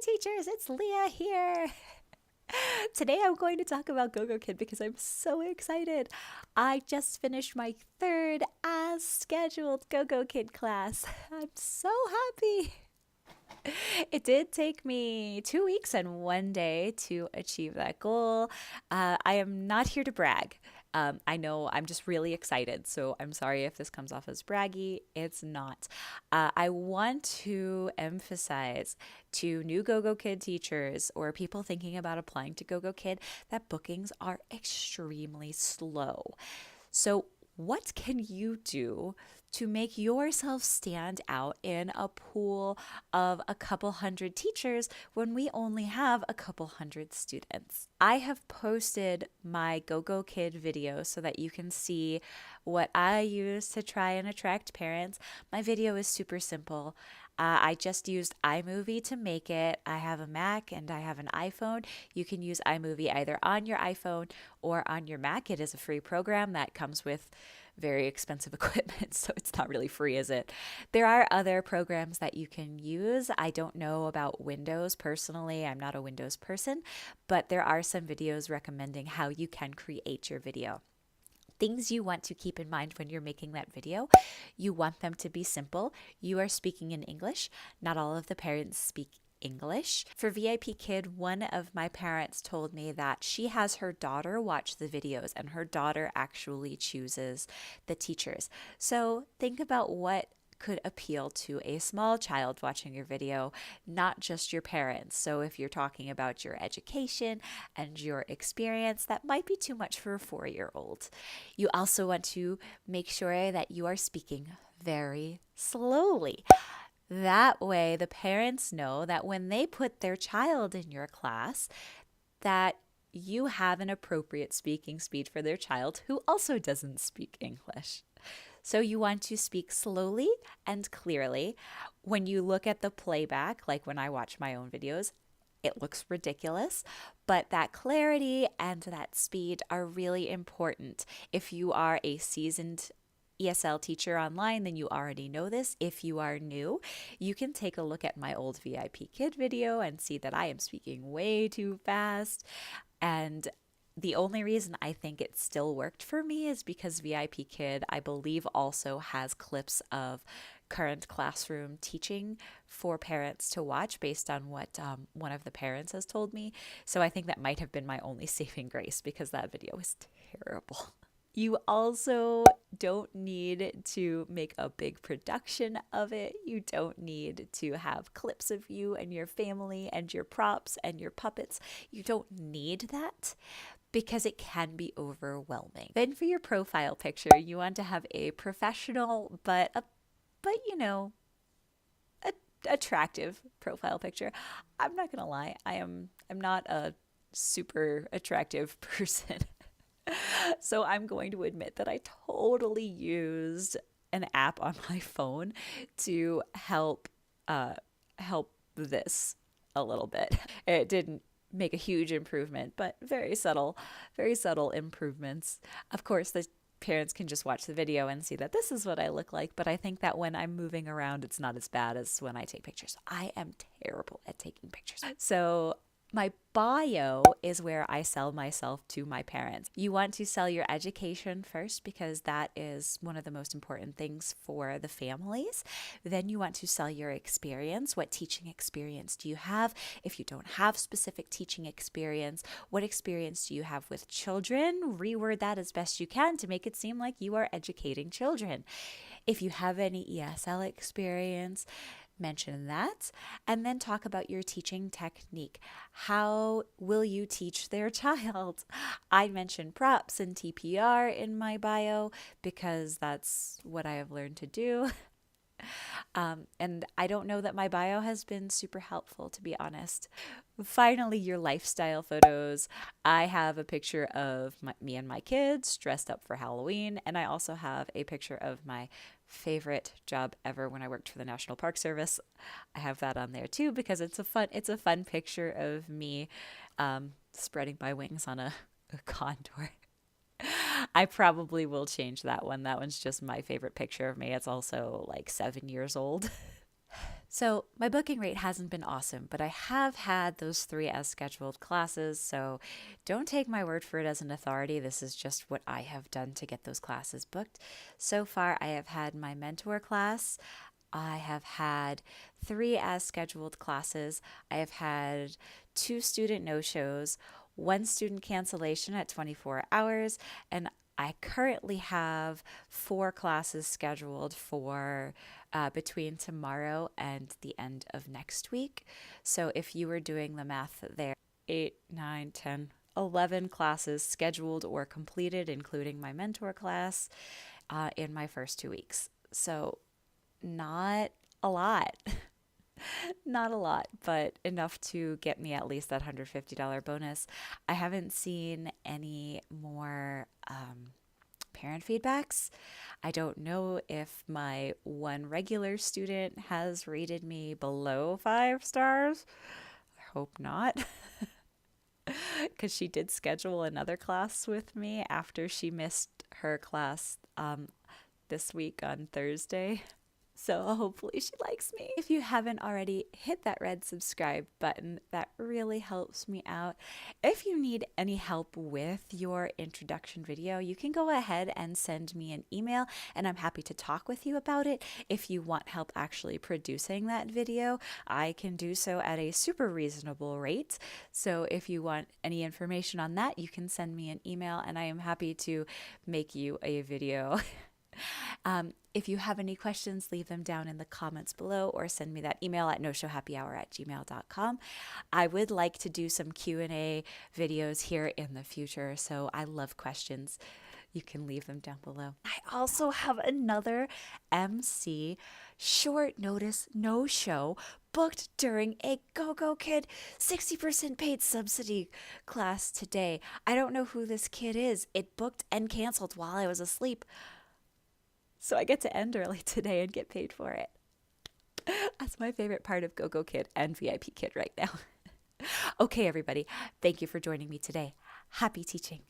teachers, it's Leah here. Today I'm going to talk about Gogokid because I'm so excited. I just finished my third as scheduled Gogokid class. I'm so happy. It did take me 2 weeks and 1 day to achieve that goal. I am not here to brag. I know I'm just really excited, so I'm sorry if this comes off as braggy. It's not. I want to emphasize to new Gogokid teachers or people thinking about applying to Gogokid that bookings are extremely slow. So, what can you do to make yourself stand out in a pool of a couple hundred teachers when we only have a couple hundred students? I have posted my Gogokid video so that you can see what I use to try and attract parents. My video is super simple. I just used iMovie to make it. I have a Mac and I have an iPhone. You can use iMovie either on your iPhone or on your Mac. It is a free program that comes with very expensive equipment, so it's not really free, is it? There are other programs that you can use. I don't know about Windows personally. I'm not a Windows person, but there are some videos recommending how you can create your video. Things you want to keep in mind when you're making that video. You want them to be simple. You are speaking in English. Not all of the parents speak English. For VIPKID, one of my parents told me that she has her daughter watch the videos and her daughter actually chooses the teachers. So think about what could appeal to a small child watching your video, not just your parents. So if you're talking about your education and your experience, that might be too much for a 4-year-old. You also want to make sure that you are speaking very slowly. That way, the parents know that when they put their child in your class, that you have an appropriate speaking speed for their child who also doesn't speak English. So you want to speak slowly and clearly. When you look at the playback, like when I watch my own videos, it looks ridiculous, but that clarity and that speed are really important. If you are a seasoned ESL teacher online, then you already know this. If you are new, you can take a look at my old VIPKID video and see that I am speaking way too fast. And the only reason I think it still worked for me is because VIPKID, I believe, also has clips of current classroom teaching for parents to watch based on what one of the parents has told me. So I think that might have been my only saving grace because that video was terrible. You also don't need to make a big production of it. You don't need to have clips of you and your family and your props and your puppets. You don't need that because it can be overwhelming. Then for your profile picture, you want to have a professional but attractive profile picture. I'm not gonna lie, I'm not a super attractive person. So I'm going to admit that I totally used an app on my phone to help this a little bit. It didn't make a huge improvement, but very subtle improvements. Of course, the parents can just watch the video and see that this is what I look like, but I think that when I'm moving around, it's not as bad as when I take pictures. I am terrible at taking pictures. So my bio is where I sell myself to my parents. You want to sell your education first because that is one of the most important things for the families. Then you want to sell your experience. What teaching experience do you have? If you don't have specific teaching experience, what experience do you have with children? Reword that as best you can to make it seem like you are educating children. If you have any ESL experience, mention that, and then talk about your teaching technique. How will you teach their child? I mentioned props and TPR in my bio because that's what I have learned to do. And I don't know that my bio has been super helpful, to be honest. Finally, your lifestyle photos. I have a picture of me and my kids dressed up for Halloween, and I also have a picture of my favorite job ever when I worked for the National Park Service. I have that on there too because it's a fun picture of me spreading my wings on a condor. I probably will change that one. That one's just my favorite picture of me. It's also like 7 years old. So my booking rate hasn't been awesome, but I have had those 3 as scheduled classes. So don't take my word for it as an authority. This is just what I have done to get those classes booked. So far, I have had my mentor class. I have had 3 as scheduled classes. I have had 2 student no-shows, 1 student cancellation at 24 hours, and I currently have 4 classes scheduled for between tomorrow and the end of next week. So if you were doing the math there, 8, 9, 10, 11 classes scheduled or completed, including my mentor class, in my first 2 weeks. So not a lot. Not a lot, but enough to get me at least that $150 bonus. I haven't seen any more parent feedbacks. I don't know if my one regular student has rated me below 5 stars. I hope not. Because she did schedule another class with me after she missed her class this week on Thursday. So hopefully she likes me. If you haven't already, hit that red subscribe button. That really helps me out. If you need any help with your introduction video, you can go ahead and send me an email and I'm happy to talk with you about it. If you want help actually producing that video, I can do so at a super reasonable rate. So if you want any information on that, you can send me an email and I am happy to make you a video. If you have any questions, leave them down in the comments below or send me that email at noshowhappyhour@gmail.com. I would like to do some Q&A videos here in the future, so I love questions. You can leave them down below. I also have another MC short notice no-show booked during a Gogokid 60% paid subsidy class today. I don't know who this kid is. It booked and canceled while I was asleep. So I get to end early today and get paid for it. That's my favorite part of Gogokid and VIPKID right now. Okay, everybody. Thank you for joining me today. Happy teaching.